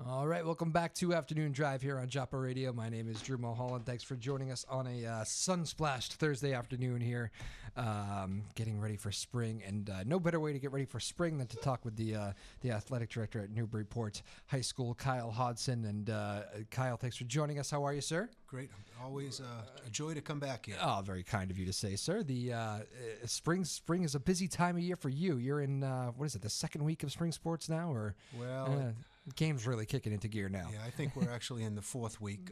All right, welcome back to Afternoon Drive here on Joppa Radio. My name is Drew Moholland. Thanks for joining us on a sun-splashed Thursday afternoon here, getting ready for spring. And no better way to get ready for spring than to talk with the athletic director at Newburyport High School, Kyle Hodsdon. And Kyle, thanks for joining us. How are you, sir? Great. Always a joy to come back here. Oh, very kind of you to say, sir. The spring is a busy time of year for you. You're in, what is it, the second week of spring sports now? Or Well, game's really kicking into gear now. yeah, I think we're actually in the fourth week,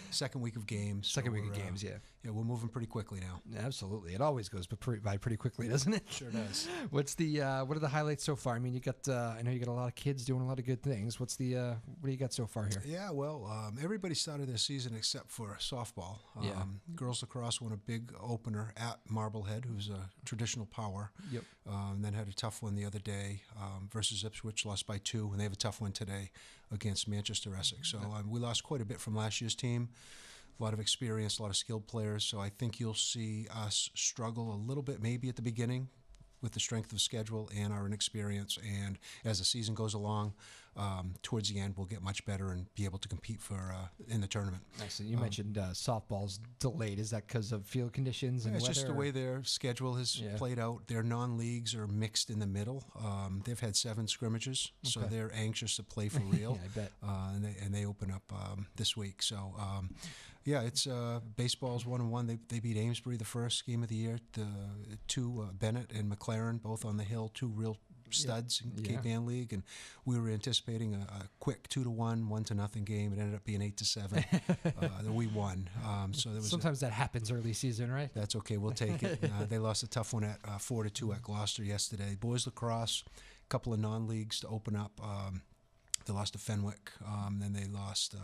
second week of games. Second week of games, yeah. Yeah, we're moving pretty quickly now. Absolutely. It always goes by pretty quickly, doesn't it? Sure does. What are the highlights so far? I mean, I know you got a lot of kids doing a lot of good things. What do you got so far here? Yeah, well, everybody started their season except for softball. Girls lacrosse won a big opener at Marblehead, who's a traditional power. Yep. And then had a tough one the other day versus Ipswich, lost by 2, and they have a tough one today against Manchester Essex. So we lost quite a bit from last year's team. A lot of experience, a lot of skilled players. So I think you'll see us struggle a little bit maybe at the beginning with the strength of schedule and our inexperience. And as the season goes along, towards the end, we'll get much better and be able to compete for in the tournament. Excellent. You mentioned softball's delayed. Is that because of field conditions and it's weather? Just the way their schedule has played out. Their non-leagues are mixed in the middle. They've had 7 scrimmages, so they're anxious to play for real. Yeah, I bet. And they open up this week. So, it's baseball's 1-1. They beat Amesbury the first game of the year. The 2 Bennett and McLaren, both on the hill, 2 real studs in Cape Ann League, and we were anticipating a quick 2-1, 1-0 game. It ended up being 8-7. We won. So there was sometimes that happens early season, right? That's okay. We'll take it. They lost a tough one at 4-2 at Gloucester yesterday. Boys lacrosse, a couple of non-leagues to open up. They lost to Fenwick, then they lost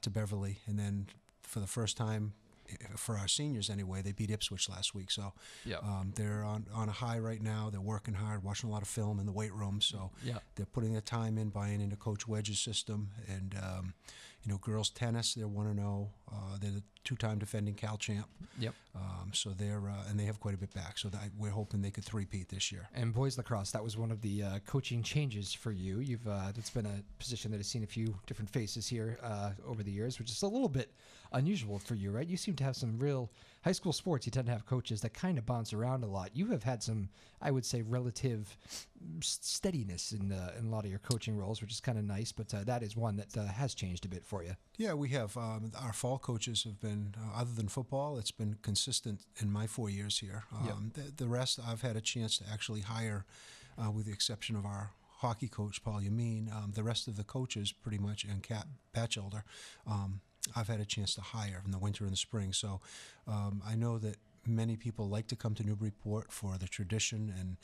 to Beverly, and then for the first time, for our seniors anyway, they beat Ipswich last week. So they're on a high right now. They're working hard, watching a lot of film in the weight room. So they're putting their time in, buying into Coach Wedge's system. And, girls tennis, they're 1-0. They're the 2-time defending Cal champ. Yep. So they're and they have quite a bit back. So we're hoping they could three-peat this year. And boys lacrosse, that was one of the coaching changes for you. It's been a position that has seen a few different faces here over the years, which is a little bit unusual for you, right? You seem to have some real high school sports. You tend to have coaches that kind of bounce around a lot. You have had some, I would say, relative steadiness in a lot of your coaching roles, which is kind of nice. But that is one that has changed a bit for you. Yeah, we have. Our fall coaches have been, other than football, it's been consistent in my 4 years here. The rest I've had a chance to actually hire, with the exception of our hockey coach, Paul Yameen. The rest of the coaches, pretty much, and Kat Batchelder, I've had a chance to hire in the winter and the spring. So I know that many people like to come to Newburyport for the tradition and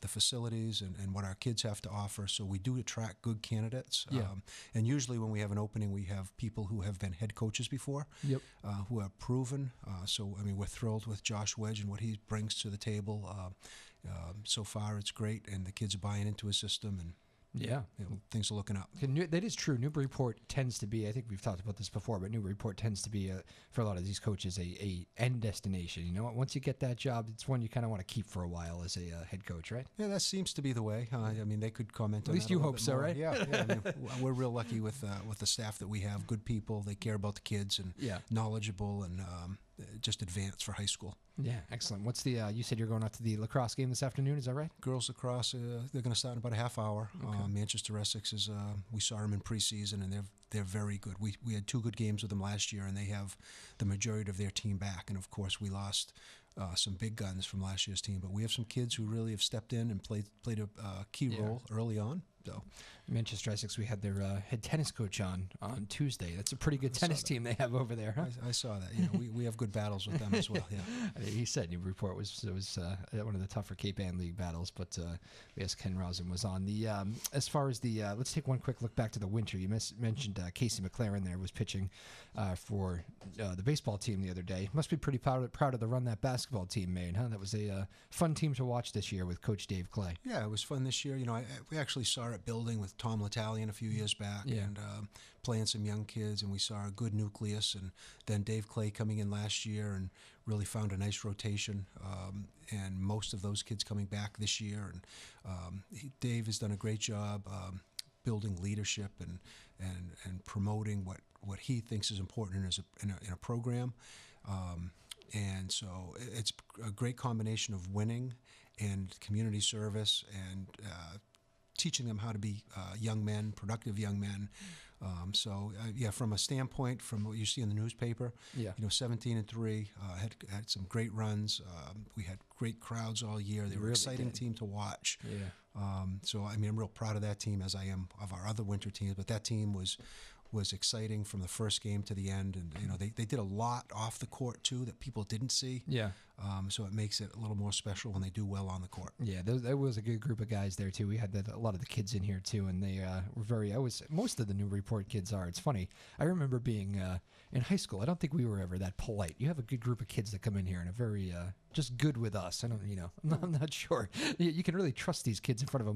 the facilities and what our kids have to offer. So we do attract good candidates. And usually when we have an opening, we have people who have been head coaches before, who have proven. We're thrilled with Josh Wedge and what he brings to the table. So far, it's great, and the kids are buying into his system, and things are looking up. That is true. Newburyport tends to be, I think we've talked about this before, but Newburyport tends to be, for a lot of these coaches, a end destination. You know, once you get that job, it's one you kind of want to keep for a while as a head coach, right? Yeah, that seems to be the way. They could comment on that. At least you hope so, more. right? Yeah. We're real lucky with the staff that we have. Good people. They care about the kids and knowledgeable and just advanced for high school. Yeah, excellent. What's the? You said you're going out to the lacrosse game this afternoon. Is that right? Girls lacrosse. They're going to start in about a half hour. Okay. Manchester Essex is. We saw them in preseason, and they're very good. We had 2 good games with them last year, and they have the majority of their team back. And of course, we lost some big guns from last year's team, but we have some kids who really have stepped in and played a key role early on. So, Manchester Essex, we had their head tennis coach on Tuesday. That's a pretty good tennis team they have over there. Huh? I saw that. Yeah, we have good battles with them as well. Yeah. He said Newburyport was one of the tougher Cape Ann League battles, but yes, Ken Rosen was on. The as far as the let's take one quick look back to the winter. You mentioned Casey McLaren there was pitching for the baseball team the other day. Must be pretty proud of the run that basketball team made, huh? That was a fun team to watch this year with Coach Dave Clay. Yeah, it was fun this year. We actually saw it building with Tom L'Italian a few years back and playing some young kids, and we saw a good nucleus, and then Dave Clay coming in last year and really found a nice rotation, and most of those kids coming back this year. And Dave has done a great job building leadership and promoting what he thinks is important in a program. And so it's a great combination of winning and community service and teaching them how to be young men, productive young men. From a standpoint, from what you see in the newspaper, 17-3, had some great runs. We had great crowds all year. They were an exciting team to watch. Yeah. I'm real proud of that team, as I am of our other winter teams. But that team was exciting from the first game to the end, and they did a lot off the court too that people didn't see. Yeah. So it makes it a little more special when they do well on the court. Yeah, there was a good group of guys there too. We had a lot of the kids in here too, and they were very. Most of the Newburyport kids are. It's funny. I remember being in high school. I don't think we were ever that polite. You have a good group of kids that come in here and are very just good with us. I don't, I'm not sure. You can really trust these kids in front of a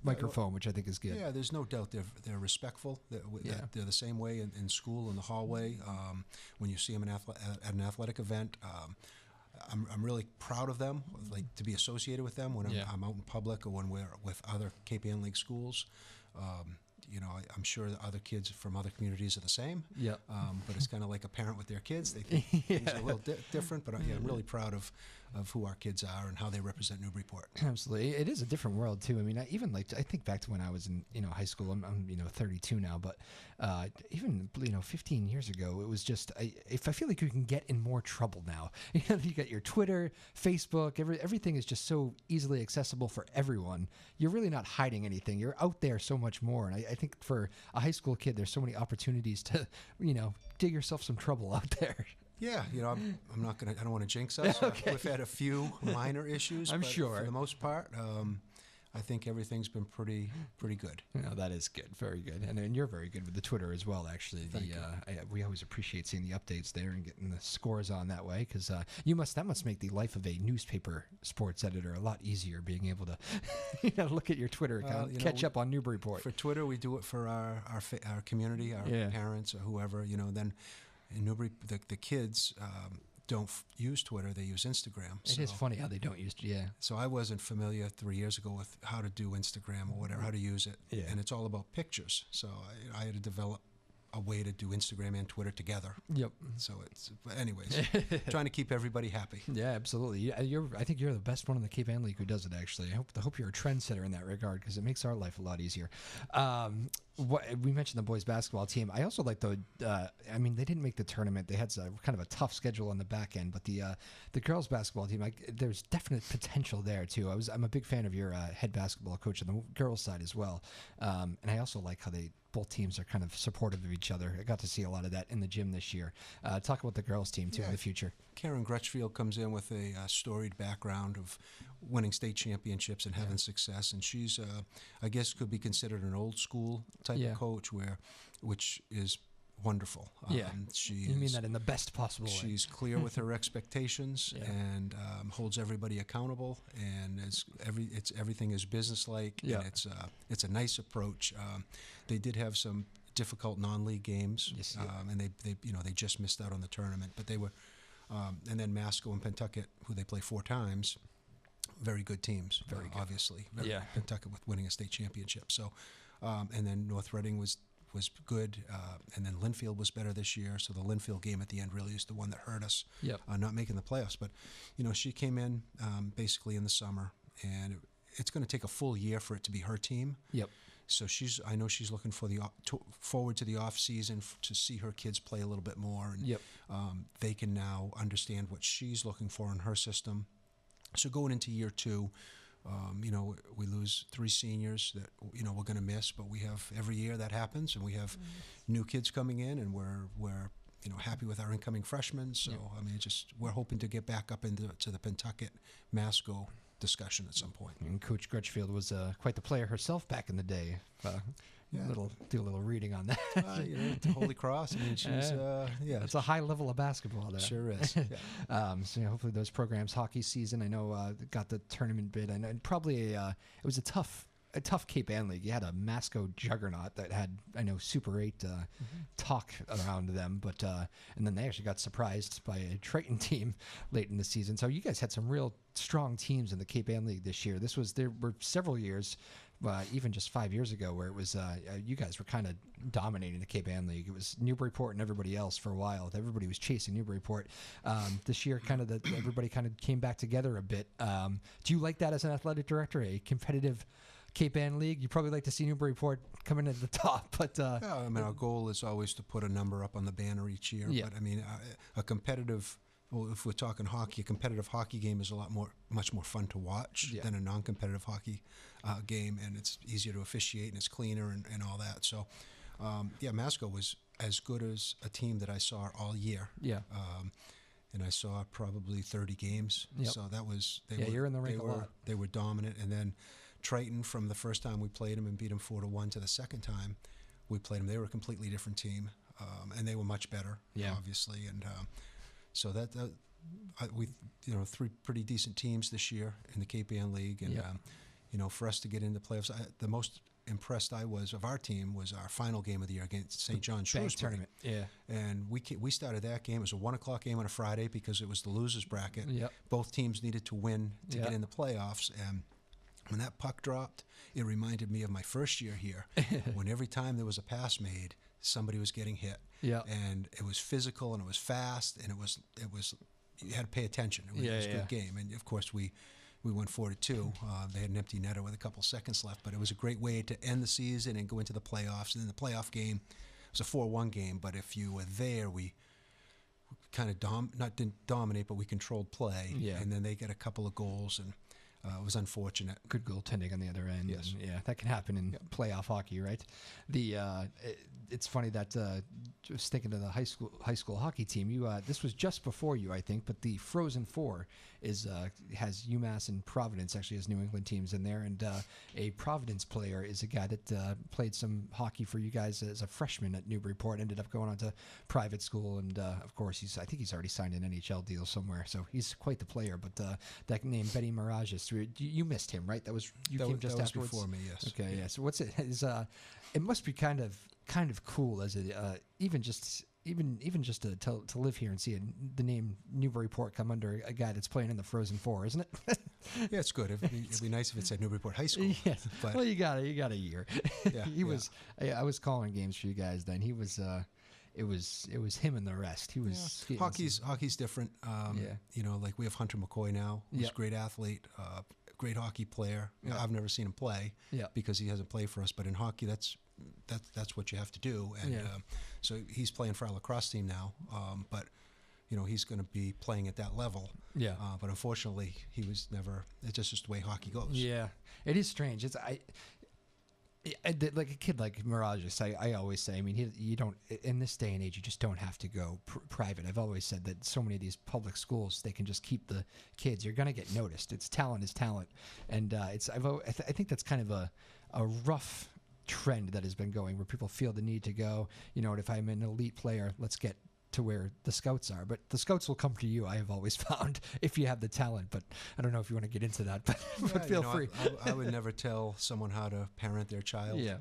microphone, which I think is good. Yeah, there's no doubt they're respectful. They're the same way in school, in the hallway. When you see them at an athletic event. I'm really proud of them, to be associated with them when I'm out in public or when we're with other Cape Ann League schools. I'm sure that other kids from other communities are the same. Yeah. But it's kind of like a parent with their kids. They think things are a little different, but I'm really proud of who our kids are and how they represent Newburyport. Absolutely. It is a different world too. I mean, I think back to when I was in high school. I'm 32 now, but even 15 years ago, it was just I feel like you can get in more trouble now. You got your Twitter, Facebook, everything is just so easily accessible for everyone. You're really not hiding anything. You're out there so much more. And I think for a high school kid, there's so many opportunities to dig yourself some trouble out there. Yeah, I'm not gonna. I don't want to jinx us. Okay. We've had a few minor issues. I'm but sure. For the most part, I think everything's been pretty good. That is good, very good, and you're very good with the Twitter as well. Actually, we always appreciate seeing the updates there and getting the scores on that way because that must make the life of a newspaper sports editor a lot easier, being able to look at your Twitter account, catch up on Newburyport. For Twitter, we do it for our community, our parents or whoever. Then. In Newbury, the kids don't use Twitter; they use Instagram. It is funny how they don't use. Yeah. So I wasn't familiar 3 years ago with how to do Instagram or whatever, how to use it. Yeah. And it's all about pictures. So I had to develop a way to do Instagram and Twitter together. Yep. So but anyways, trying to keep everybody happy. Yeah, absolutely. I think you're the best one in the Cape Ann League who does it. Actually, I hope you're a trendsetter in that regard because it makes our life a lot easier. We mentioned the boys basketball team. I also like they didn't make the tournament. They had kind of a tough schedule on the back end, but the girls basketball team, there's definite potential there too. I'm a big fan of your head basketball coach on the girls side as well, and I also like how both teams are kind of supportive of each other. I got to see a lot of that in the gym this year. Talk about the girls team too in the future. Karen Gretschfield comes in with a storied background of winning state championships and having success, and she's, I guess, could be considered an old school type of coach, which is wonderful. You mean that in the best possible way. She's clear with her expectations and holds everybody accountable, and everything is businesslike. Yeah. And it's a nice approach. They did have some difficult non-league games, and they just missed out on the tournament, but they were. And then Masco and Pentucket, who they play 4 times, very good teams. Very good. Obviously, Pentucket with winning a state championship. So, and then North Reading was good, and then Linfield was better this year. So the Linfield game at the end really is the one that hurt us, not making the playoffs. But she came in basically in the summer, and it's going to take a full year for it to be her team. Yep. So I know she's looking for forward to the off season to see her kids play a little bit more, and they can now understand what she's looking for in her system. So going into year 2, we lose 3 seniors that we're going to miss, but we have every year that happens, and we have new kids coming in, and we're happy with our incoming freshmen. So we're hoping to get back up into the Pentucket Masco discussion at some point. And Coach Gretschfield was quite the player herself back in the day. Do a little reading on that. Holy Cross. She's it's a high level of basketball there. Sure is. So hopefully those programs, hockey season, I know got the tournament bid. And probably it was a tough Cape Ann League. You had a Masco juggernaut that had, Super 8 talk around them, but and then they actually got surprised by a Triton team late in the season. So you guys had some real strong teams in the Cape Ann League this year. There were several years even just 5 years ago, where it was you guys were kind of dominating the Cape Ann League. It was Newburyport and everybody else for a while. Everybody was chasing Newburyport. This year, everybody kind of came back together a bit. Do you like that as an athletic director? A competitive Cape Ann League? You probably like to see Newburyport coming at the top, but yeah, I mean, our goal is always to put a number up on the banner each year. Yeah. But I mean, a competitive. Well, if we're talking hockey, a competitive hockey game is much more fun to watch than a non-competitive hockey game, and it's easier to officiate, and it's cleaner and all that. So, Masco was as good as a team that I saw all year. Yeah. And I saw probably 30 games. Yep. So that was you're in the rink a lot. They were dominant, and then Triton, from the first time we played them and beat them 4-1 to the second time we played them, they were a completely different team, and they were much better, obviously, and. So we three pretty decent teams this year in the Cape Ann League, and for us to get into playoffs, the most impressed I was of our team was our final game of the year against St. John Shrewsbury tournament. Yeah, and we started that game. It was a 1:00 game on a Friday because it was the losers bracket. Yep. Both teams needed to win to get in the playoffs, and when that puck dropped, it reminded me of my first year here, when every time there was a pass made, somebody was getting hit. Yeah, and it was physical, and it was fast, and it was you had to pay attention. It was a good game, and of course we went 4-2. They had an empty netter with a couple seconds left, but it was a great way to end the season and go into the playoffs. And then the playoff game was a 4-1 game, but if you were there, we kind of didn't dominate, but we controlled play. Yeah. And then they got a couple of goals, and it was unfortunate. Good goaltending on the other end. Yes. And, that can happen in playoff hockey, right? It's funny that just thinking of the high school hockey team. This was just before you, I think, but the Frozen Four has UMass and Providence actually as New England teams in there, and a Providence player is a guy that played some hockey for you guys as a freshman at Newburyport. Ended up going on to private school, and of course I think he's already signed an NHL deal somewhere, so he's quite the player. But that name Benny Mirages, you missed him, right? That was afterwards. Before me, yes. Okay, yeah. So what's it? It must be kind of cool as even just to live here and see the name Newburyport come under a guy that's playing in the Frozen Four, isn't it? Yeah, it's good. It'd be nice if it said Newburyport High School. Yes. But well, you got a year. Yeah, I was calling games for you guys then. He was. It was him and the rest. He was hockey's different. Like we have Hunter McCoy now. He's a great athlete, great hockey player. I've never seen him play because he hasn't played for us. But in hockey, that's what you have to do. And so he's playing for our lacrosse team now. But he's going to be playing at that level. Yeah. But unfortunately, he was never. It's just the way hockey goes. Yeah, it is strange. Like a kid like Mirages, I always say, I mean, you don't, in this day and age, you just don't have to go private. I've always said that so many of these public schools, they can just keep the kids. You're going to get noticed. It's talent is talent. And I think that's kind of a rough trend that has been going, where people feel the need to go, if I'm an elite player, let's get to where the scouts are. But the scouts will come to you, I have always found, if you have the talent. But I don't know if you want to get into that, but feel free. I would never tell someone how to parent their child. Yeah.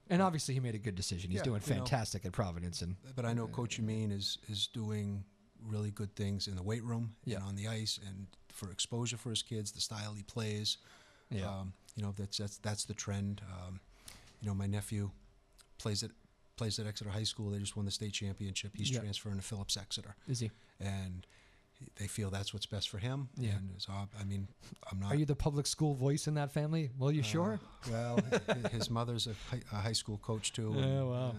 And obviously he made a good decision. He's doing fantastic at Providence. But I know Coach Amin is doing really good things in the weight room and on the ice, and for exposure for his kids, the style he plays. Yeah. That's the trend. My nephew plays at Exeter High School. They just won the state championship. He's transferring to Phillips Exeter. Is he? And they feel that's what's best for him. Yeah. And so, I'm not. Are you the public school voice in that family? Well, you sure? Well, his mother's a high school coach too. Oh, wow.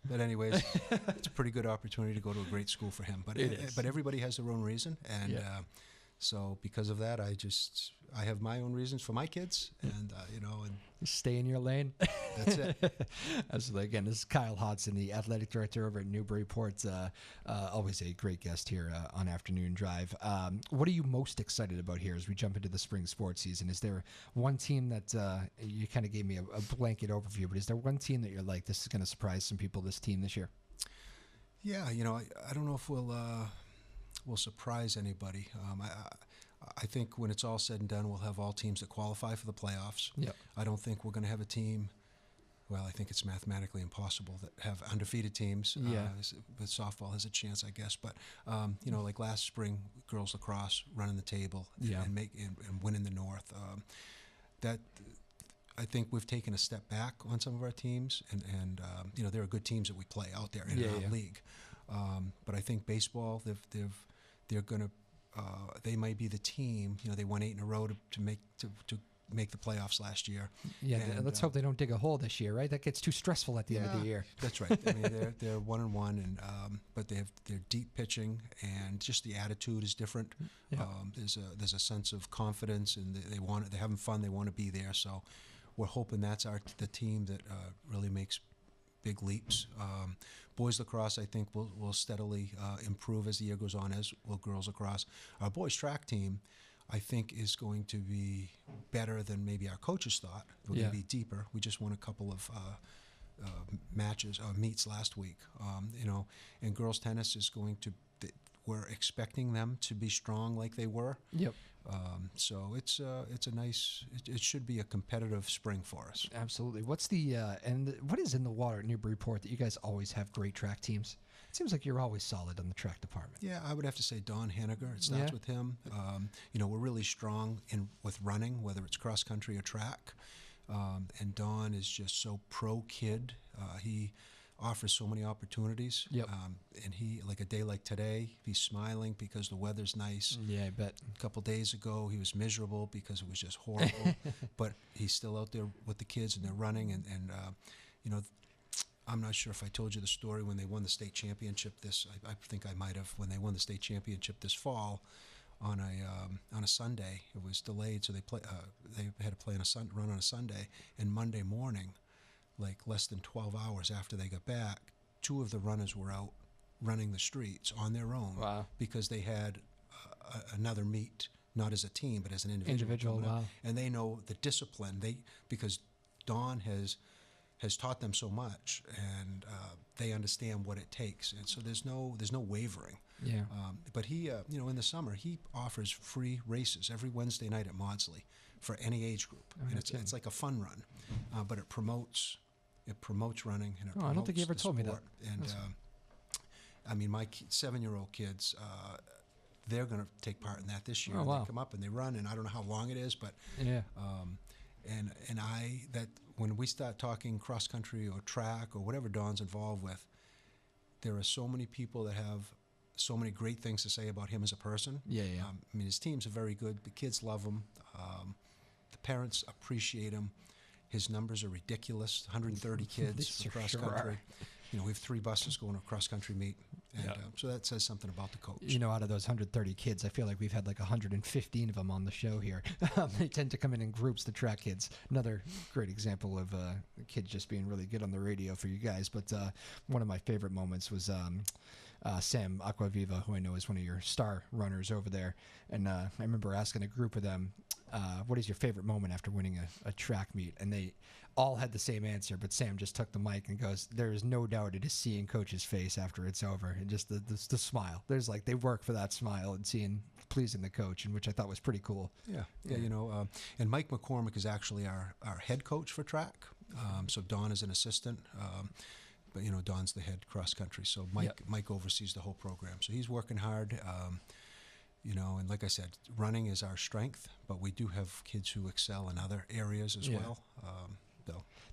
But anyways, it's a pretty good opportunity to go to a great school for him. But but everybody has their own reason, and so because of that, I have my own reasons for my kids, and and stay in your lane. That's it. Absolutely. Again, this is Kyle Hodsdon, the athletic director over at Newburyport. Always a great guest here on Afternoon Drive. What are you most excited about here as we jump into the spring sports season? Is there one team that you kind of gave me a blanket overview, but is there one team that you're like, this is going to surprise some people, this team this year? Yeah, I don't know if we'll surprise anybody. I think when it's all said and done, we'll have all teams that qualify for the playoffs. Yep. I don't think we're going to have a team. Well, I think it's mathematically impossible that have undefeated teams. But softball has a chance, I guess. But like last spring, girls lacrosse running the table and winning the North. that I think we've taken a step back on some of our teams, and there are good teams that we play out there in our league. But I think baseball, they're going to they might be the team. They won 8 in a row to make the playoffs last year. Yeah, and let's hope they don't dig a hole this year, right? That gets too stressful at the end of the year. That's right. I mean, they're 1-1, and but they're deep pitching, and just the attitude is different. Yeah. There's a sense of confidence, and they're having fun. They want to be there. So we're hoping that's the team that really makes big leaps. Boys lacrosse, I think, will steadily improve as the year goes on, as will girls lacrosse. Our boys track team, I think, is going to be better than maybe our coaches thought. We're going to be deeper. We just won a couple of meets last week. And girls tennis is going to. We're expecting them to be strong like they were. Yep. So it's a nice. It should be a competitive spring for us. Absolutely. What's what is in the water at Newburyport that you guys always have great track teams? It seems like you're always solid on the track department. Yeah, I would have to say Don Henniger. It starts with him. We're really strong with running, whether it's cross country or track. And Don is just so pro kid. He offers so many opportunities. Yep. And he, like a day like today, he's smiling because the weather's nice. Yeah, I bet. A couple days ago, he was miserable because it was just horrible. But he's still out there with the kids, and they're running. And I'm not sure if I told you the story when they won the state championship. I think I might have. When they won the state championship this fall, on a Sunday, it was delayed, so they had to play run on a Sunday. And Monday morning, like less than 12 hours after they got back, 2 of the runners were out running the streets on their own. Wow. Because they had another meet, not as a team, but as an individual. Wow. And they know the discipline. Because Don has taught them so much, and they understand what it takes. And so there's no wavering. Yeah. But he, in the summer, he offers free races every Wednesday night at Maudsley for any age group. And it's like a fun run, but it promotes running, and it promotes I don't think you ever told me that. And my 7-year-old kids, they're going to take part in that this year. Oh, wow. They come up and they run, and I don't know how long it is, but yeah. When we start talking cross country or track or whatever Don's involved with, there are so many people that have so many great things to say about him as a person. Yeah. His teams are very good. The kids love him. The parents appreciate him. His numbers are ridiculous. 130 kids for cross country. We have 3 buses going to a cross country meet, and so that says something about the coach. Out of those 130 kids, I feel like we've had like 115 of them on the show here. They tend to come in groups, the track kids. Another great example of kids just being really good on the radio for you guys. But one of my favorite moments was Sam Aquaviva, who I know is one of your star runners over there. And I remember asking a group of them, what is your favorite moment after winning a track meet? And they all had the same answer, but Sam just took the mic and goes, there is no doubt it is seeing Coach's face after it's over, and just the smile. There's they work for that smile and pleasing the coach, and which I thought was pretty cool. Yeah. And Mike McCormick is actually our head coach for track. So Don is an assistant, but Don's the head cross country. So Mike oversees the whole program. So he's working hard. And like I said, running is our strength, but we do have kids who excel in other areas as well.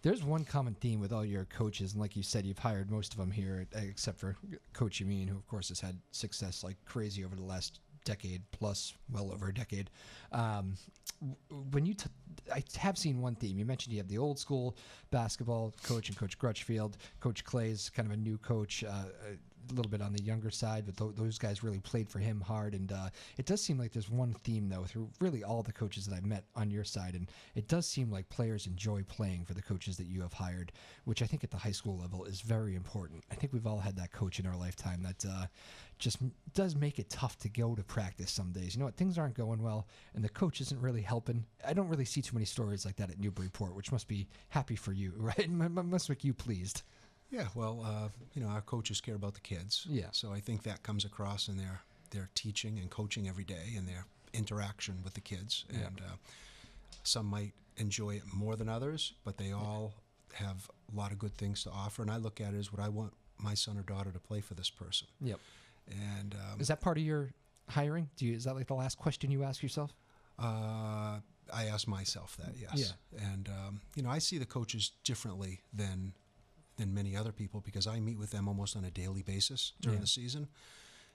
There's one common theme with all your coaches, and like you said, you've hired most of them here, except for Coach Yamin, who of course has had success like crazy over the last decade plus, well over a decade. When I have seen one theme. You mentioned you have the old school basketball coach and Coach Crutchfield. Coach Clay's kind of a new coach, a little bit on the younger side, but those guys really played for him hard. And it does seem like there's one theme, though, through really all the coaches that I've met on your side. And it does seem like players enjoy playing for the coaches that you have hired, which I think at the high school level is very important. I think we've all had that coach in our lifetime that just does make it tough to go to practice some days. Things aren't going well, and the coach isn't really helping. I don't really see too many stories like that at Newburyport, which must be happy for you, right? It must make you pleased. Yeah, well, our coaches care about the kids. Yeah. So I think that comes across in their teaching and coaching every day and their interaction with the kids. Yeah. And some might enjoy it more than others, but they all have a lot of good things to offer. And I look at it as what I want my son or daughter to play for this person. Yep. And is that part of your hiring? Is that like the last question you ask yourself? I ask myself that, yes. Yeah. And, I see the coaches differently than many other people because I meet with them almost on a daily basis during the season.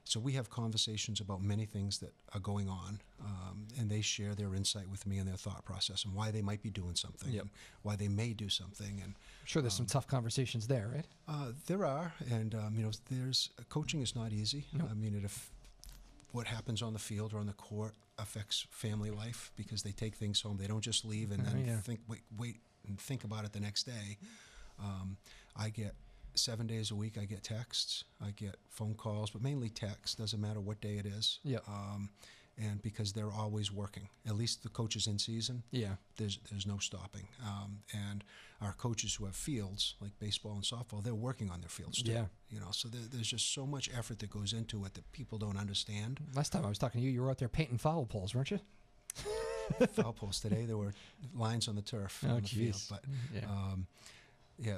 So we have conversations about many things that are going on, and they share their insight with me and their thought process and why they might be doing something and why they may do something. And I'm sure there's some tough conversations there, right? There are, and coaching is not easy. No. I mean, if what happens on the field or on the court affects family life because they take things home, they don't just leave and then wait and think about it the next day. I get 7 days a week. I get texts, I get phone calls, but mainly texts. Doesn't matter what day it is. Yeah. And because they're always working, at least the coaches in season. Yeah. There's no stopping. And our coaches who have fields like baseball and softball, they're working on their fields too. Yeah. So there's just so much effort that goes into it that people don't understand. Last time I was talking to you, you were out there painting foul poles, weren't you? Foul poles today. There were lines on the turf. Oh, on the field. jeez. But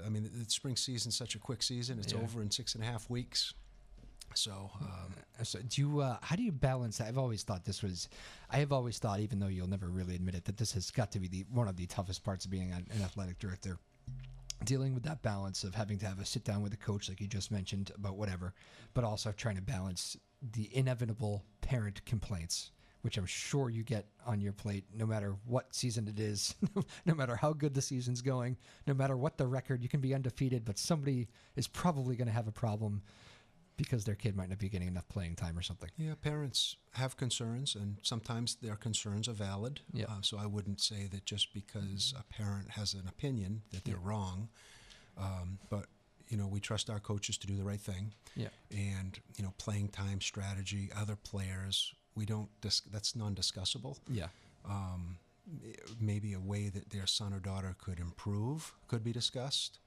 I mean, the spring season's such a quick season. It's over in 6.5 weeks. So, do you? How do you balance that? I have always thought, even though you'll never really admit it, that this has got to be one of the toughest parts of being an athletic director. Dealing with that balance of having to have a sit down with a coach, like you just mentioned, about whatever, but also trying to balance the inevitable parent complaints, which I'm sure you get on your plate no matter what season it is, no matter how good the season's going, no matter what the record. You can be undefeated, but somebody is probably going to have a problem because their kid might not be getting enough playing time or something. Yeah, parents have concerns, and sometimes their concerns are valid. Yeah. So I wouldn't say that just because a parent has an opinion that they're wrong. But, we trust our coaches to do the right thing. Yeah. And, playing time strategy, other players, that's non-discussable. Yeah. Maybe a way that their son or daughter could improve could be discussed.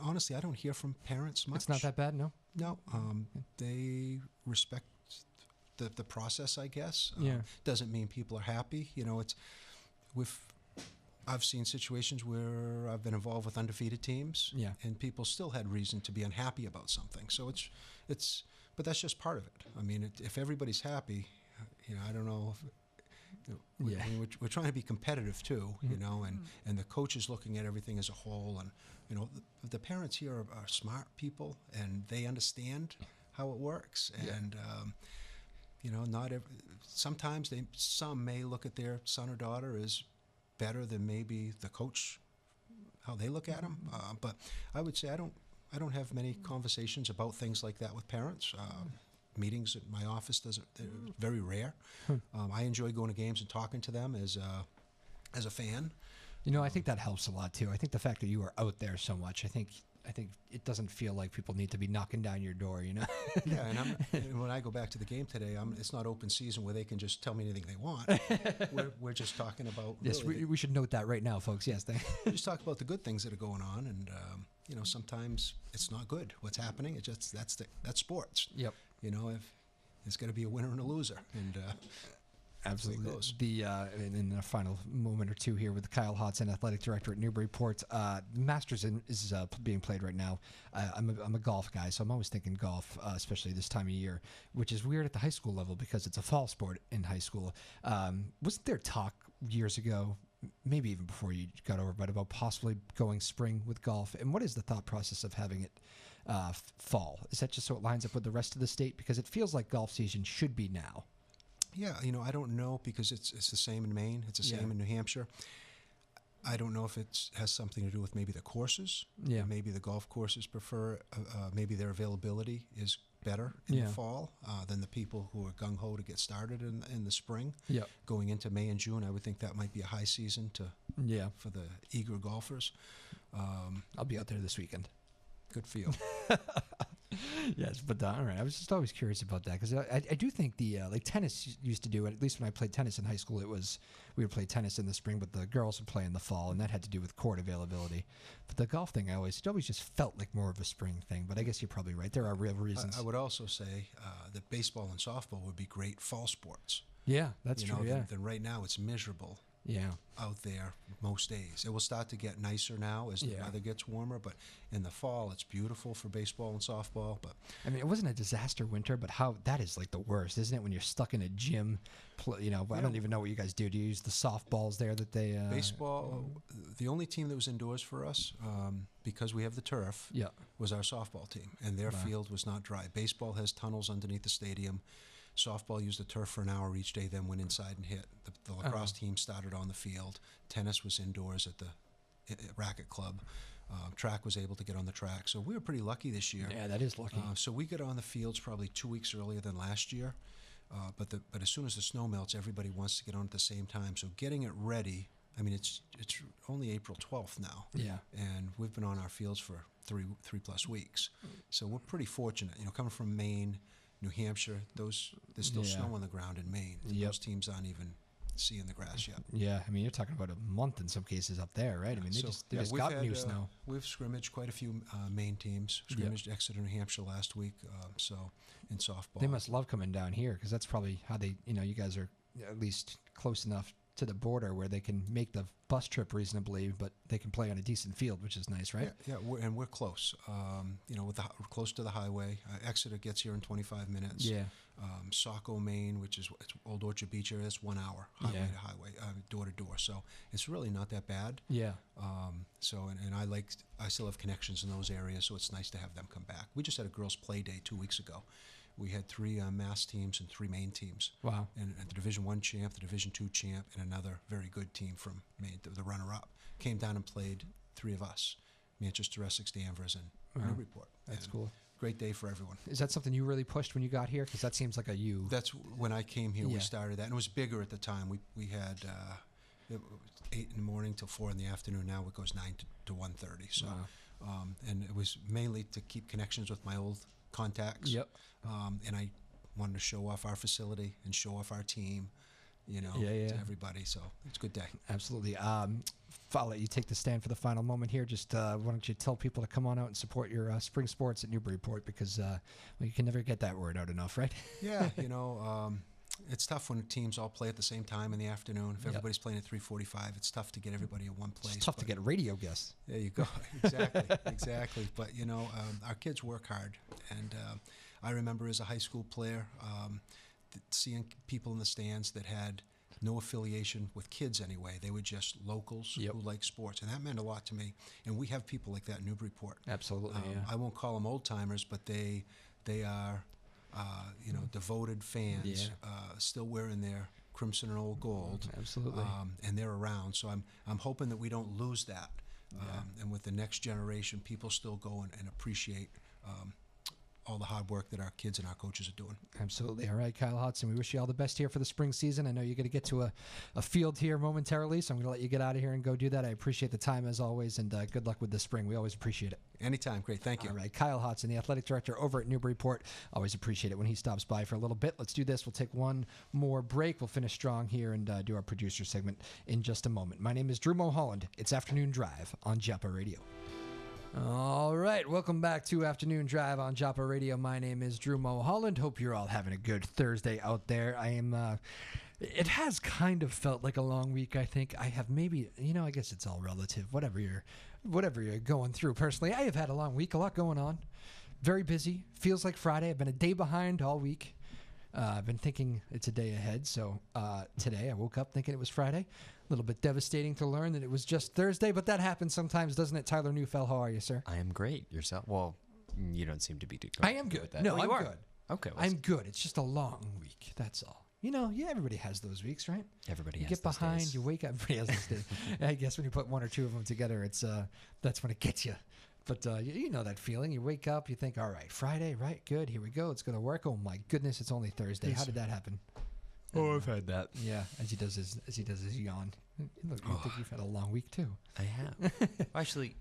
Honestly, I don't hear from parents much. It's not that bad, no? No. They respect the process, I guess. Yeah. Doesn't mean people are happy. I've seen situations where I've been involved with undefeated teams, and people still had reason to be unhappy about something. So but that's just part of it. I mean, if everybody's happy, I don't know. We're trying to be competitive too, and the coach is looking at everything as a whole, and the parents here are smart people and they understand how it works, and sometimes some may look at their son or daughter as better than maybe the coach, how they look at them, but I would say I don't have many conversations about things like that with parents. Meetings at my office they're very rare. I enjoy going to games and talking to them as a fan. I think that helps a lot too. I think the fact that you are out there so much, I think it doesn't feel like people need to be knocking down your door, Yeah, and when I go back to the game today, it's not open season where they can just tell me anything they want. We're just talking about. Yes, we should note that right now, folks. Yes, we just talk about the good things that are going on, and sometimes it's not good what's happening. It's just that's sports. Yep. If there's going to be a winner and a loser, and absolutely. In the final moment or two here with Kyle Hodsdon, athletic director at Newburyport, the Masters is being played right now. I'm a golf guy, so I'm always thinking golf, especially this time of year, which is weird at the high school level because it's a fall sport in high school. Wasn't there talk years ago, maybe even before you got over, but about possibly going spring with golf? And what is the thought process of having it fall? Is that just so it lines up with the rest of the state? Because it feels like golf season should be now. Yeah, I don't know because it's the same in Maine. It's the same in New Hampshire. I don't know if it has something to do with maybe the courses. Yeah. Maybe the golf courses prefer, maybe their availability is better in the fall than the people who are gung-ho to get started in the spring. Yeah. Going into May and June, I would think that might be a high season for the eager golfers. I'll be out there this weekend. Good for you. Yes, but all right. I was just always curious about that because I do think like tennis used to do it. At least when I played tennis in high school, we would play tennis in the spring, but the girls would play in the fall, and that had to do with court availability. But the golf thing, it always just felt like more of a spring thing. But I guess you're probably right. There are real reasons. I would also say that baseball and softball would be great fall sports. Yeah, that's true. Then right now it's miserable Yeah. out there most days. It will start to get nicer now as the weather gets warmer, but in the fall it's beautiful for baseball and softball. But I mean, it wasn't a disaster winter, but how that is like the worst, isn't it? When you're stuck in a gym, I don't even know what you guys do. Do you use the softballs there that they baseball, the only team that was indoors for us, because we have the turf, was our softball team, and their field was not dry. Baseball has tunnels underneath the stadium. Softball used the turf for an hour each day, then went inside and hit. The lacrosse team started on the field. Tennis was indoors at the racket club. Track was able to get on the track. So we were pretty lucky this year. Yeah, that is lucky. So we got on the fields probably 2 weeks earlier than last year. But as soon as the snow melts, everybody wants to get on at the same time. So getting it ready, I mean, it's only April 12th now. Yeah. And we've been on our fields for three plus weeks. So we're pretty fortunate. Coming from Maine, New Hampshire, there's still snow on the ground in Maine. Those teams aren't even seeing the grass yet. Yeah, I mean, you're talking about a month in some cases up there, right? I mean, they just got new snow. We've scrimmaged quite a few Maine teams. Scrimmaged Exeter, New Hampshire last week. So in softball, they must love coming down here because that's probably how they, you guys are at least close enough to the border where they can make the bus trip reasonably, but they can play on a decent field, which is nice, right? Yeah, we're close. We're close to the highway. Exeter gets here in 25 minutes. Yeah. Saco, Maine, which is Old Orchard Beach area, that's 1 hour highway to highway, door to door. So it's really not that bad. Yeah. And I still have connections in those areas, so it's nice to have them come back. We just had a girls' play day 2 weeks ago. We had 3 Mass teams and 3 Maine teams. Wow. And the Division I champ, the Division II champ, and another very good team from Maine, the runner-up, came down and played 3 of us, Manchester, Essex, Danvers, and Newburyport. That's cool. Great day for everyone. Is that something you really pushed when you got here? Because that seems like That's when I came here, we started that. And it was bigger at the time. We had 8 in the morning till 4 in the afternoon. Now it goes 9 to 1:30. So, and it was mainly to keep connections with my old contacts. Yep. And I wanted to show off our facility and show off our team, to everybody. So it's a good day. Absolutely. I'll let you take the stand for the final moment here. Just why don't you tell people to come on out and support your spring sports at Newburyport because you can never get that word out enough, right? Yeah, it's tough when teams all play at the same time in the afternoon. If everybody's playing at 3:45, it's tough to get everybody in one place. It's tough to get radio guests. There you go. Exactly. But, our kids work hard. And I remember as a high school player seeing people in the stands that had no affiliation with kids anyway. They were just locals who like sports. And that meant a lot to me. And we have people like that in Newburyport. Absolutely, I won't call them old-timers, but they are... devoted fans, still wearing their crimson and old gold. Absolutely. And they're around. So I'm hoping that we don't lose that. And with the next generation, people still go and appreciate all the hard work that our kids and our coaches are doing. Absolutely. All right, Kyle Hodsdon, we wish you all the best here for the spring season. I know you're going to get to a field here momentarily, so I'm going to let you get out of here and go do that. I appreciate the time as always, and good luck with the spring. We always appreciate it. Anytime. Great. Thank you. All right. Kyle Hodsdon, the athletic director over at Newburyport. Always appreciate it when he stops by for a little bit. Let's do this. We'll take one more break. We'll finish strong here and do our producer segment in just a moment. My name is Drew Moholland. It's Afternoon Drive on Joppa Radio. All right, welcome back to Afternoon Drive on Joppa Radio. My name is Drew Moholland. Hope you're all having a good Thursday out there. I am, it has kind of felt like a long week, I think. I have maybe, I guess it's all relative, whatever you're going through. Personally, I have had a long week, a lot going on. Very busy, feels like Friday. I've been a day behind all week. I've been thinking it's a day ahead, so today I woke up thinking it was Friday. A little bit devastating to learn that it was just Thursday, but that happens sometimes, doesn't it? Tyler Neufeld, how are you, sir? I am great. Yourself? Well, you don't seem to be doing I am good. No, I'm good. Okay. I'm good. It's just a long week, that's all. Everybody has those weeks, right? Everybody you has get behind, days. you wake up, everybody has those days. I guess when you put one or two of them together, it's that's when it gets you. But you know that feeling. You wake up, you think, all right, Friday, right, good, here we go. It's going to work. Oh, my goodness, it's only Thursday. How did that happen? Oh, I've had that. Yeah, as he does his yawn. Look, I think you've had a long week, too. I have. Actually,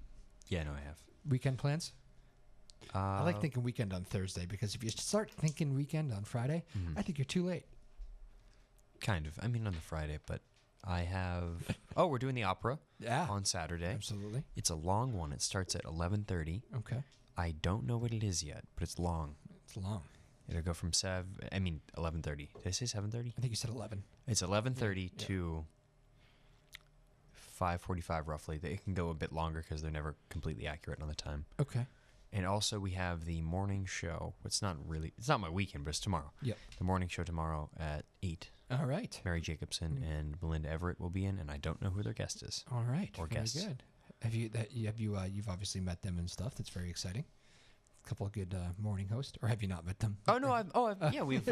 yeah, no, I have. Weekend plans? I like thinking weekend on Thursday because if you start thinking weekend on Friday, I think you're too late. Kind of. I mean, on the Friday, but I have... Oh, we're doing the opera on Saturday. Absolutely. It's a long one. It starts at 11:30. Okay. I don't know what it is yet, but it's long. It's long. It'll go from 11:30. Did I say 7:30? I think you said 11. It's 11:30 to 5:45 roughly. They can go a bit longer because they're never completely accurate on the time. Okay. And also we have the morning show. It's not my weekend, but it's tomorrow. Yep. The morning show tomorrow at 8. All right. Mary Jacobson and Melinda Everett will be in, and I don't know who their guest is. All right. Or very guests. Good. You've obviously met them and stuff. That's very exciting. A couple of good morning hosts, or have you not met them? Oh no, yeah, we've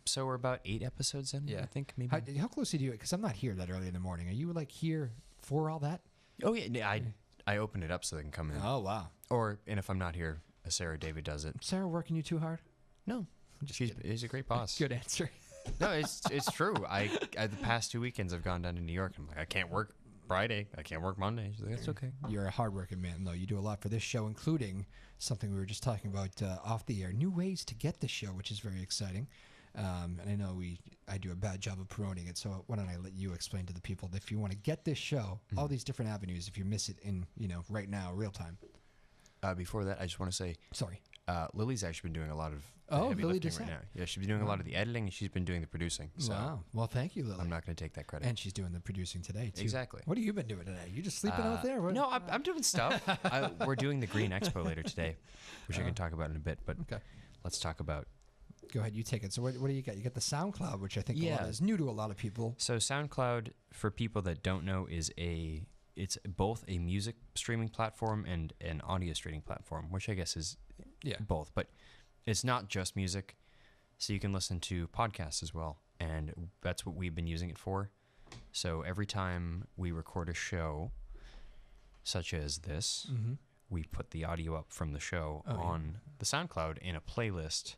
so we're about 8 episodes in. Yeah. I think maybe. How close do you? Because I'm not here that early in the morning. Are you like here for all that? Oh yeah, I open it up so they can come in. Oh wow. And if I'm not here, Sarah David does it. Sarah working you too hard? No, she's a great boss. Good answer. No, it's true. I the past 2 weekends I've gone down to New York. I'm like, I can't work Friday. I can't work Monday. She's like, that's okay. You're a hardworking man, though. You do a lot for this show, including something we were just talking about off the air. New ways to get the show, which is very exciting. And I know I do a bad job of promoting it, so why don't I let you explain to the people that if you want to get this show, all these different avenues, if you miss it in right now, real time. Before that, I just want to say, sorry. Lily's actually been doing a lot of heavy Lily lifting right now. Yeah, she's been doing a lot of the editing, and she's been doing the producing. So wow. Well, thank you, Lily. I'm not going to take that credit. And she's doing the producing today, too. Exactly. What have you been doing today? You just sleeping out there? No, I'm doing stuff. We're doing the Green Expo later today, which I can talk about in a bit. But let's talk about... Go ahead, you take it. So what do you got? You got the SoundCloud, which I think is new to a lot of people. So SoundCloud, for people that don't know, it's both a music streaming platform and an audio streaming platform, which I guess is both. But it's not just music, so you can listen to podcasts as well, and that's what we've been using it for. So every time we record a show, such as this, we put the audio up from the show on the SoundCloud in a playlist,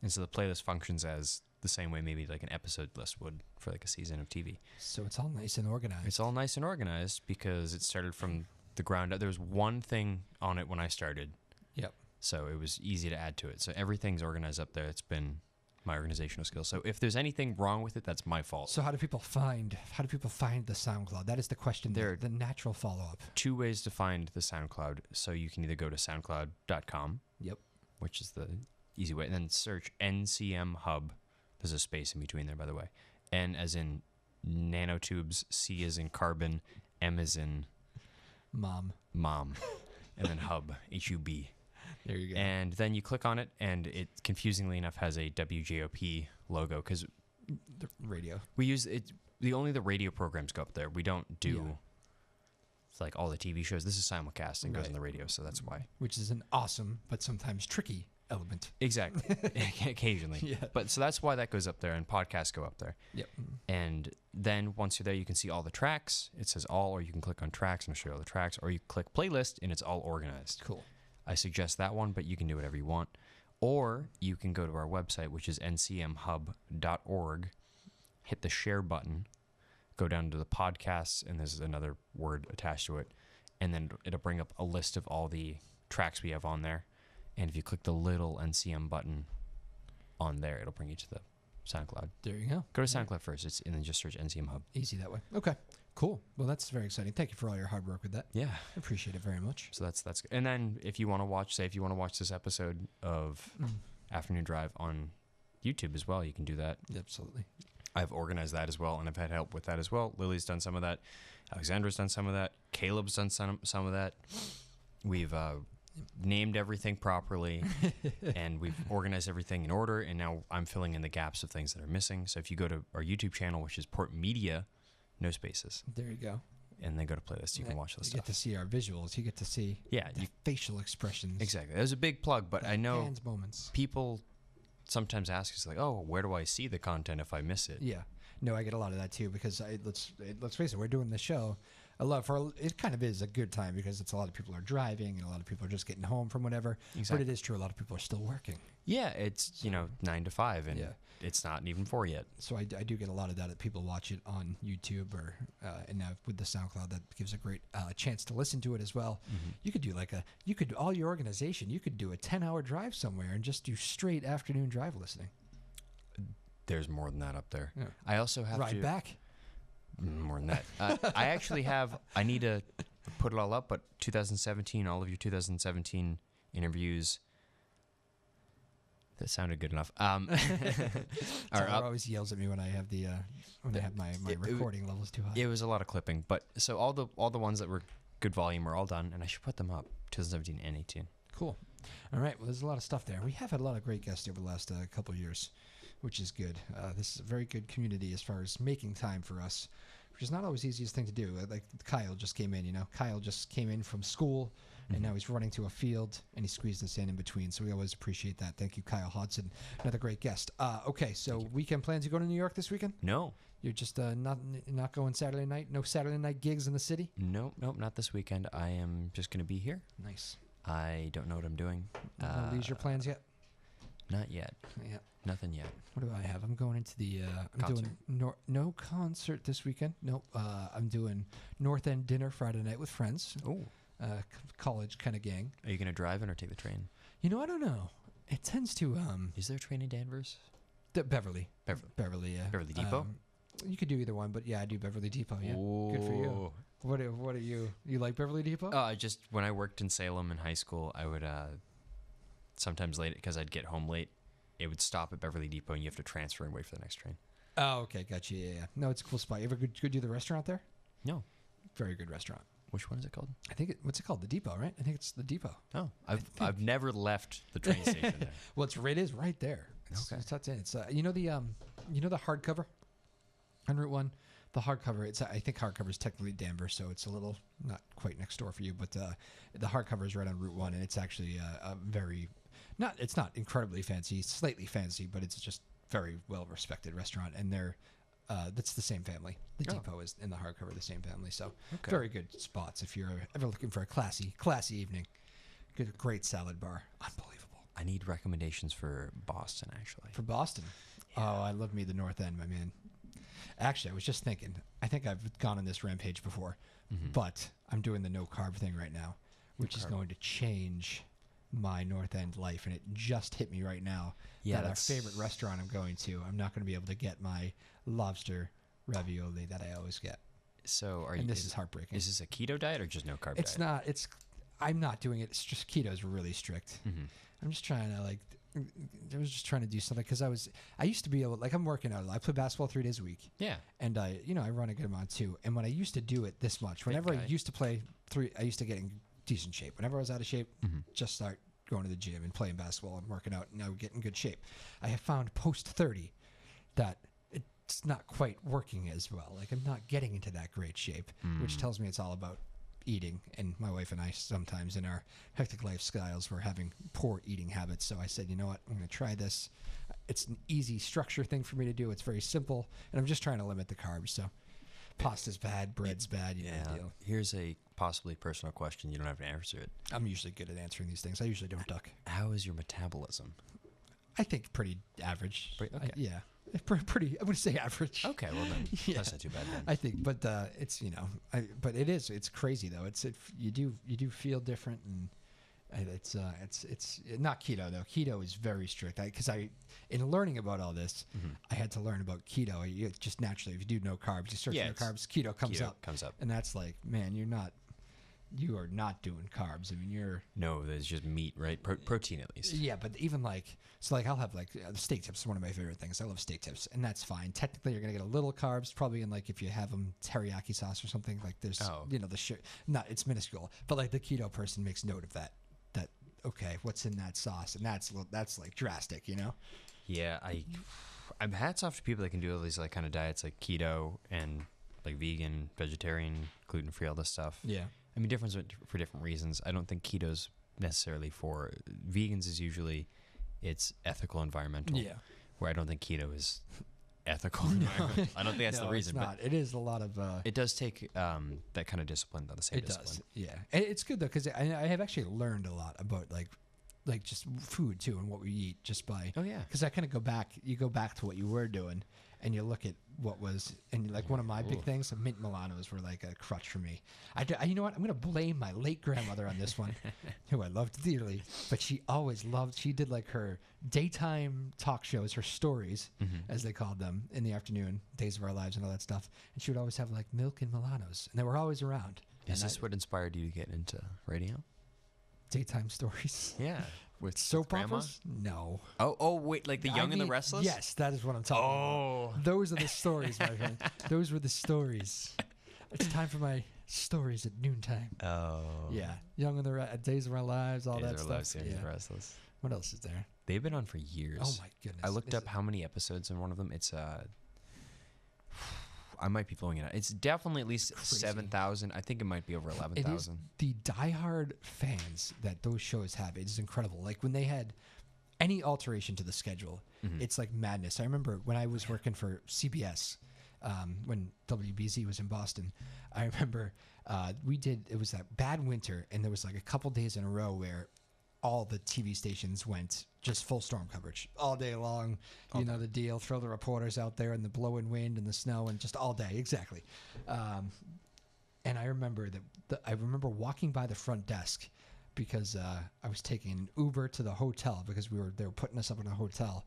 and so the playlist functions as the same way maybe like an episode list would for like a season of TV. So it's all nice and organized. It's all nice and organized because it started from the ground up. There was one thing on it when I started. Yep. So it was easy to add to it. So everything's organized up there. It's been my organizational skills. So if there's anything wrong with it, that's my fault. So how do people find the SoundCloud? That is the question. There, the natural follow-up. 2 ways to find the SoundCloud. So you can either go to soundcloud.com. Yep. Which is the easy way, and then search NCM Hub. There's a space in between there, by the way. N as in nanotubes, C as in carbon, M as in mom, and then hub, H-U-B. There you go. And then you click on it, and it confusingly enough has a WJOP logo because the radio. We use it. Only the radio programs go up there. We don't do like all the TV shows. This is simulcast and goes on the radio, so that's why. Which is an awesome but sometimes tricky element. Exactly. Occasionally. Yeah. But so that's why that goes up there, and podcasts go up there. Yep. And then once you're there, you can see all the tracks. It says all, or you can click on tracks and it'll show you all the tracks, or you click playlist and it's all organized. Cool. I suggest that one, but you can do whatever you want. Or you can go to our website, which is ncmhub.org, hit the share button, go down to the podcasts, and there's another word attached to it, and then it'll bring up a list of all the tracks we have on there. And if you click the little NCM button on there, it'll bring you to the SoundCloud. There you go. Go to SoundCloud first, and then just search NCM Hub. Easy that way. Okay, cool. Well, that's very exciting. Thank you for all your hard work with that. Yeah, I appreciate it very much. So that's good. And then if you want to watch, this episode of Afternoon Drive on YouTube as well, you can do that. Absolutely. I've organized that as well, and I've had help with that as well. Lily's done some of that. Alexandra's done some of that. Caleb's done some of that. We've named everything properly, and we've organized everything in order, and now I'm filling in the gaps of things that are missing. So if you go to our YouTube channel, which is Port Media, no spaces. There you go. And then go to playlists, you can watch the stuff. You get to see our visuals. You get to see facial expressions. Exactly. It was a big plug, but I know moments. People sometimes ask us, like, oh, where do I see the content if I miss it? Yeah. No, I get a lot of that too, because let's face it, we're doing the show. It kind of is a good time because it's a lot of people are driving and a lot of people are just getting home from whatever. Exactly. But it is true, a lot of people are still working. Yeah, it's 9 to 5, and it's not even 4 yet. So I do get a lot of that people watch it on YouTube or and now with the SoundCloud, that gives a great chance to listen to it as well. Mm-hmm. You could all your organization, you could do a 10-hour drive somewhere and just do straight afternoon drive listening. There's more than that up there. Yeah. I also have ride back. More than that. I actually have. I need to put it all up, but 2017, all of your 2017 interviews. I That sounded good enough. Tyler always yells at me when I have I have my recording levels too high. It was a lot of clipping, but so all the ones that were good volume are all done, and I should put them up 2017 and 18. Cool. All right. Well, there's a lot of stuff there. We have had a lot of great guests over the last couple of years, which is good. This is a very good community as far as making time for us, which is not always the easiest thing to do. Like Kyle just came in, Kyle just came in from school, and now he's running to a field, and he squeezed us in between. So we always appreciate that. Thank you, Kyle Hodsdon. Another great guest. Okay, so weekend plans. You go to New York this weekend? No. You're just not going Saturday night? No Saturday night gigs in the city? Nope, not this weekend. I am just going to be here. Nice. I don't know what I'm doing. No leisure plans yet? Not yet. Yeah. Nothing yet. What do I have? I'm going into the. I'm Concert. doing no concert this weekend. Nope. I'm doing North End dinner Friday night with friends. Oh. College kind of gang. Are you going to drive in or take the train? I don't know. It tends to. Is there a train in Danvers? Beverly. Beverly. Yeah. Beverly Depot. You could do either one, but yeah, I do Beverly Depot. Yeah. Ooh. Good for you. What are you? You like Beverly Depot? Just when I worked in Salem in high school, I would sometimes late because I'd get home late. It would stop at Beverly Depot, and you have to transfer and wait for the next train. Oh, okay, gotcha. Yeah. No, it's a cool spot. You ever go do the restaurant there? No. Very good restaurant. Which one is it called? I think what's it called? The Depot, right? I think it's the Depot. Oh, I've never left the train station there. Well, it is right there. It's tucked in. It's the hardcover on Route 1. The hardcover. I think hardcover is technically Danvers, so it's a little not quite next door for you. But the hardcover is right on Route 1, and it's actually a very it's not incredibly fancy, slightly fancy, but it's just very well respected restaurant, and that's the same family. The Depot is in the hardcover, the same family. So very good spots if you're ever looking for a classy evening. Great salad bar, unbelievable. I need recommendations for Boston, actually. For Boston, yeah. Oh, I love me the North End, my man. Actually, I was just thinking. I think I've gone on this rampage before, but I'm doing the no carb thing right now, which is going to change my North End life, and it just hit me right now that our favorite restaurant I'm going to, I'm not going to be able to get my lobster ravioli that I always get. So this is heartbreaking. Is this a keto diet or just no carb diet? It's not. I'm not doing it. It's just keto's really strict. I'm just trying to I was just trying to do something because I used to be able, I'm working out. I play basketball 3 days a week. Yeah. And I run a good amount too. And when I used to do it this much, whenever I used to play I used to get in decent shape. Whenever I was out of shape, just start going to the gym and playing basketball and working out, and I would get in good shape. I have found post 30 that it's not quite working as well. I'm not getting into that great shape, which tells me it's all about eating. And my wife and I sometimes in our hectic lifestyles we're having poor eating habits. So I said, you know what, I'm going to try this. It's an easy structure thing for me to do. It's very simple, and I'm just trying to limit the carbs. So pasta's bad, bread's bad. Deal. Here's a possibly personal question. You don't have to answer it. I'm usually good at answering these things. I usually don't duck. How is your metabolism? I think pretty average. Okay. Yeah. Pretty, I would say average. Okay, well then, that's not too bad then. I think, but it's but it's crazy though. You do feel different, and it's not keto though. Keto is very strict. Because in learning about all this, I had to learn about keto. You just naturally, if you do no carbs, you search no carbs, keto comes up, and that's man, you are not doing carbs. I mean, no, there's just meat, right? Protein at least. Yeah, but even I'll have the steak tips is one of my favorite things. I love steak tips, and that's fine. Technically, you're gonna get a little carbs, probably in if you have them teriyaki sauce or something. There's it's minuscule, but the keto person makes note of that. That okay, what's in that sauce, and that's drastic, Yeah, I'm hats off to people that can do all these kind of diets like keto and vegan, vegetarian, gluten free, all this stuff. Yeah. I mean, different for different reasons. I don't think keto's necessarily for vegans. Is usually it's ethical, environmental. Yeah. Where I don't think keto is ethical. Environmental. I don't think that's the reason. It's not. It is a lot of. It does take that kind of discipline, though. The same discipline. It does. Yeah, and it's good though because I have actually learned a lot about just food too and what we eat just by. Oh yeah. Because I kind of go back. You go back to what you were doing. And you look at what was, and one of my big things, mint Milanos were a crutch for me. You know what? I'm going to blame my late grandmother on this one, who I loved dearly. But she did her daytime talk shows, her stories, as they called them, in the afternoon, Days of Our Lives and all that stuff. And she would always have milk and Milanos. And they were always around. Is this what inspired you to get into radio? Daytime stories. Yeah. with soap grandma? operas? No. Oh, wait, like The Young and the Restless? Yes, that is what I'm talking about. Those are the stories, my friend. Those were the stories. It's time for my stories at noontime. Oh. Yeah. Young and the Days of Our Lives, all that stuff. Young and the Restless. What else is there? They've been on for years. Oh my goodness. I looked up how many episodes in one of them. It's I might be blowing it out. It's definitely at least 7,000. I think it might be over 11,000. The diehard fans that those shows have, it is incredible. Like when they had any alteration to the schedule, it's like madness. I remember when I was working for CBS, when WBZ was in Boston, I remember it was that bad winter, and there was like a couple days in a row where all the TV stations went just full storm coverage all day long. You know the deal. Throw the reporters out there in the blowing wind and the snow and just all day. Exactly. And I remember I remember walking by the front desk because I was taking an Uber to the hotel because they were putting us up in a hotel,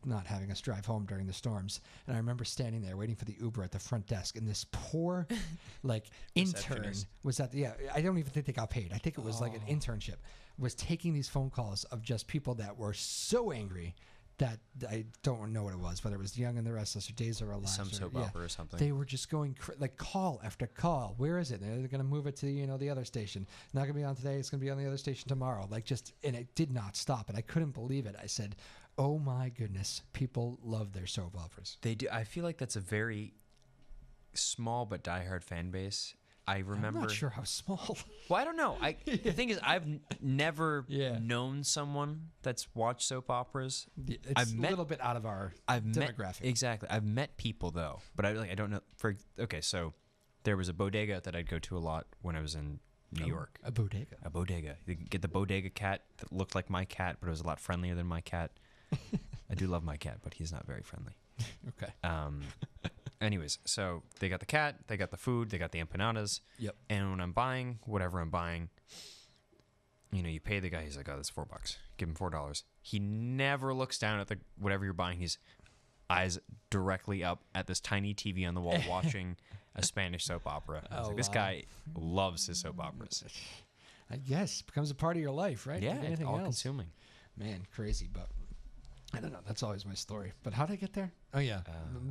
not having us drive home during the storms. And I remember standing there waiting for the Uber at the front desk, and this poor intern was I don't even think they got paid. I think it was like an internship, was taking these phone calls of just people that were so angry that I don't know what it was, whether it was Young and the Restless or Days of Our Lives. Some soap opera or something. They were just going call after call. Where is it? They're going to move it to the other station. Not going to be on today. It's going to be on the other station tomorrow. And it did not stop. And I couldn't believe it. I said, "Oh my goodness, people love their soap operas." They do. I feel like that's a very small but diehard fan base. I remember. I'm not sure how small. Well, I don't know. The thing is, I've never known someone that's watched soap operas. It's a little bit out of our demographic. Exactly. I've met people though, but I don't know. So there was a bodega that I'd go to a lot when I was in New York. A bodega. A bodega. You could get the bodega cat that looked like my cat, but it was a lot friendlier than my cat. I do love my cat, but he's not very friendly. Okay. Anyways, so they got the cat, they got the food, they got the empanadas. Yep. And when I'm buying whatever I'm buying, you pay the guy. He's like, "Oh, that's $4. Give him $4." He never looks down at the whatever you're buying. He's eyes directly up at this tiny TV on the wall, watching a Spanish soap opera. I was like, this guy loves his soap operas. I guess becomes a part of your life, right? Yeah, like anything it's all else. consuming. Man, crazy, but. I don't know. That's always my story. But how did I get there? Oh yeah,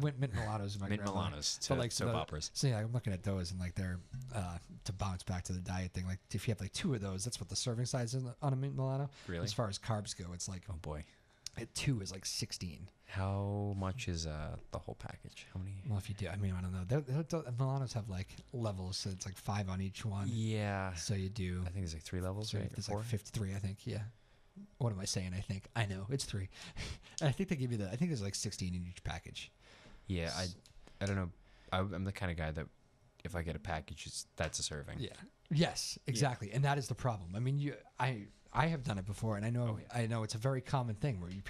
Mint Milanos. Mint Milanos to soap operas. So yeah, I'm looking at those and like they're to bounce back to the diet thing. Like if you have like 2 of those, that's what the serving size is on a Mint Milano. Really? As far as carbs go, it's like oh boy, 2 is like 16. How much is the whole package? How many? Well, if you do, I mean, I don't know. Milanos have like levels, so it's like 5 on each one. Yeah. So you do. I think it's like 3 levels, right? It's like 53, I think. Yeah. What am I saying? I know it's 3. I think they give you I think there's like 16 in each package. Yeah, I don't know. I'm the kind of guy that if I get a package, that's a serving. Yeah. Yes, exactly, and that is the problem. I mean, I have done it before, and I know it's a very common thing where you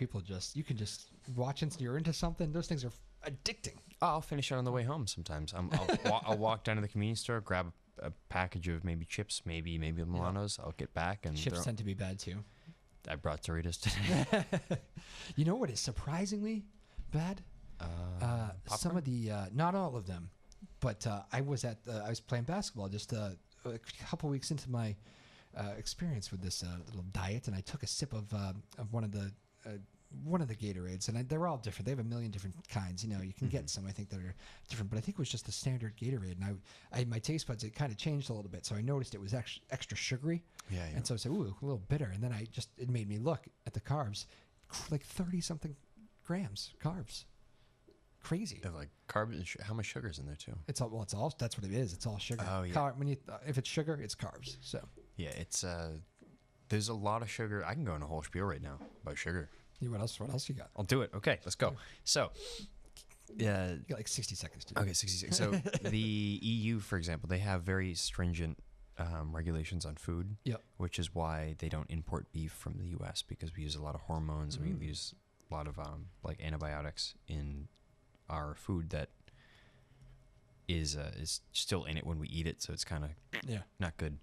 can just watch and you're into something. Those things are addicting. I'll finish it on the way home sometimes. I'll walk down to the convenience store, grab a package of maybe chips, maybe Milanos. I'll get back and chips tend to be bad too. I brought Doritos today. You know what is surprisingly bad? Some of the, not all of them, but I was playing basketball just a couple weeks into my experience with this little diet, and I took a sip of one of the Gatorades, and they're all different. They have a million different kinds. You can get some I think that are different, but I think it was just the standard Gatorade, and I my taste buds, it kind of changed a little bit, so I noticed it was extra sugary. Yeah. And so I said, ooh, a little bitter, and then it made me look at the carbs, like 30 something grams carbs. Crazy. Like carbs, how much sugar's in there too? It's all that's what it is. It's all sugar. Oh yeah. If it's sugar, it's carbs. So yeah, it's there's a lot of sugar. I can go in a whole spiel right now about sugar. What else you got? I'll do it. Okay, let's go. So, you got like 60 seconds to do. Okay, 60 seconds. So the EU, for example, they have very stringent regulations on food. Yep. Which is why they don't import beef from the U.S. because we use a lot of hormones and we use a lot of like antibiotics in our food that is still in it when we eat it. So it's kind of not good.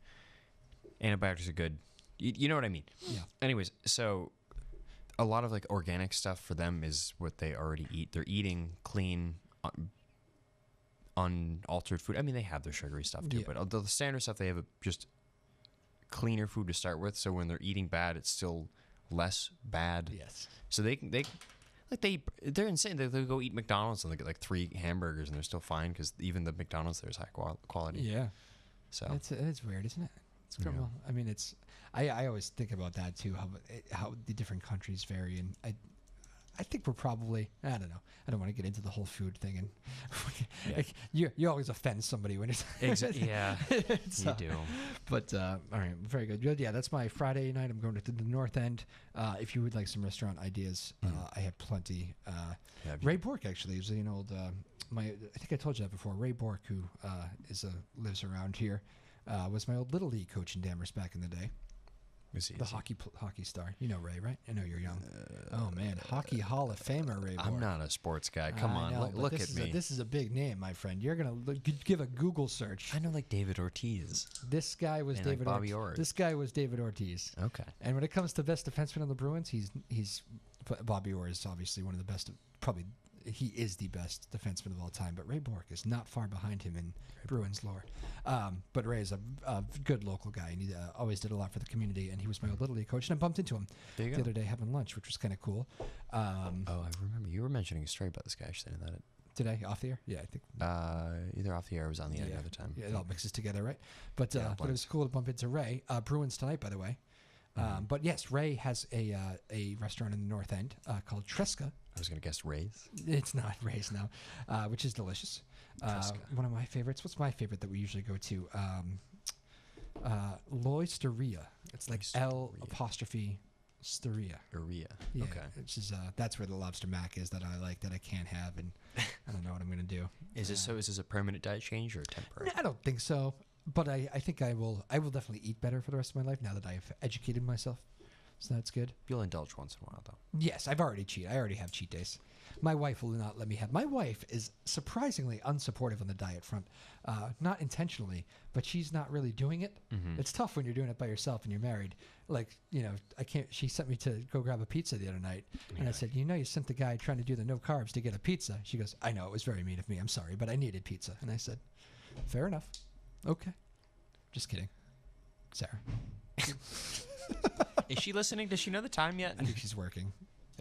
Antibiotics are good. You know what I mean? Yeah. Anyways, so a lot of like organic stuff for them is what they already eat. They're eating clean, unaltered food. I mean, they have their sugary stuff too, but the standard stuff they have just cleaner food to start with. So when they're eating bad, it's still less bad. Yes. So they're insane. They go eat McDonald's and they get like 3 hamburgers and they're still fine because even the McDonald's there is high quality. Yeah. So it's weird, isn't it? It's criminal. I mean, I always think about that too. How the different countries vary, and I think we're probably, I don't know. I don't want to get into the whole food thing, and like, you always offend somebody when it's exactly. Yeah, you do. But all right, very good. Yeah, that's my Friday night. I'm going to the North End. If you would like some restaurant ideas, I have plenty. Ray Bork actually is an old. I think I told you that before. Ray Bork, who lives around here, was my old Little League coach in Danvers back in the day. The hockey star. You know Ray, right? I know you're young. Oh, man. Hockey Hall of Famer, Ray Bork. I'm not a sports guy. Come on. Look at me. This is a big name, my friend. You're going to give a Google search. I know like David Ortiz. This guy was David like Bobby Orr. This guy was David Ortiz. Okay. And when it comes to best defenseman on the Bruins, he's Bobby Orr is obviously one of the best, probably he is the best defenseman of all time, but Ray Bork is not far behind him in Bruins lore. But Ray is a good local guy, and he always did a lot for the community, and he was my old Little League coach, and I bumped into him the other day having lunch, which was kind of cool. I remember. You were mentioning a story about this guy. Actually, that Did I? Off the air? Yeah, I think. Either off the air or was on the air the other time. Yeah, it all mixes together, right? But it was cool to bump into Ray. Bruins tonight, by the way. But yes, Ray has a restaurant in the North End called Tresca. I was going to guess Ray's. It's not Ray's now, which is delicious. One of my favorites. What's my favorite that we usually go to? Loisteria. It's like L''Steria. Urea. Yeah, okay. Which is that's where the lobster mac is that I like that I can't have, and I don't know what I'm going to do. Is this a permanent diet change or temporary? I don't think so. But I think I will definitely eat better for the rest of my life now that I've educated myself. So that's good. You'll indulge once in a while, though. Yes, I already have cheat days. My wife will not let me have. My wife is surprisingly unsupportive on the diet front. Not intentionally, but she's not really doing it. Mm-hmm. It's tough when you're doing it by yourself and you're married. Like, I can't. She sent me to go grab a pizza the other night, and I said, you sent the guy trying to do the no carbs to get a pizza. She goes, I know, it was very mean of me. I'm sorry, but I needed pizza. And I said, fair enough. Okay. Just kidding. Sarah. Is she listening? Does she know the time yet? I think she's working.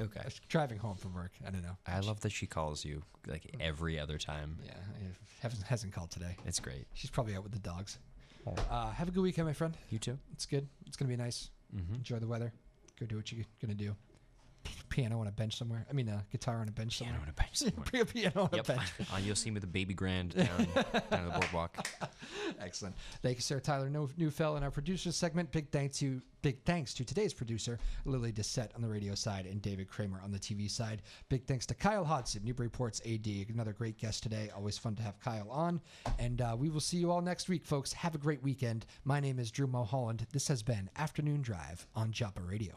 Okay. She's driving home from work. I don't know. I love that she calls you like every other time. Yeah. Hasn't called today. It's great. She's probably out with the dogs. Have a good weekend, my friend. You too. It's good. It's going to be nice. Mm-hmm. Enjoy the weather. Go do what you're going to do. Piano on a bench somewhere. I mean, guitar on a bench somewhere. Piano on a bench somewhere. Bring a piano on a bench. You'll see me with a baby grand down the boardwalk. Excellent. Thank you, Sir Tyler Neufeld, in our producer segment. Big thanks to today's producer, Lily Dissette on the radio side and David Kramer on the TV side. Big thanks to Kyle Hodsdon, Newburyport's AD. Another great guest today. Always fun to have Kyle on. And we will see you all next week, folks. Have a great weekend. My name is Drew Moholland. This has been Afternoon Drive on Joppa Radio.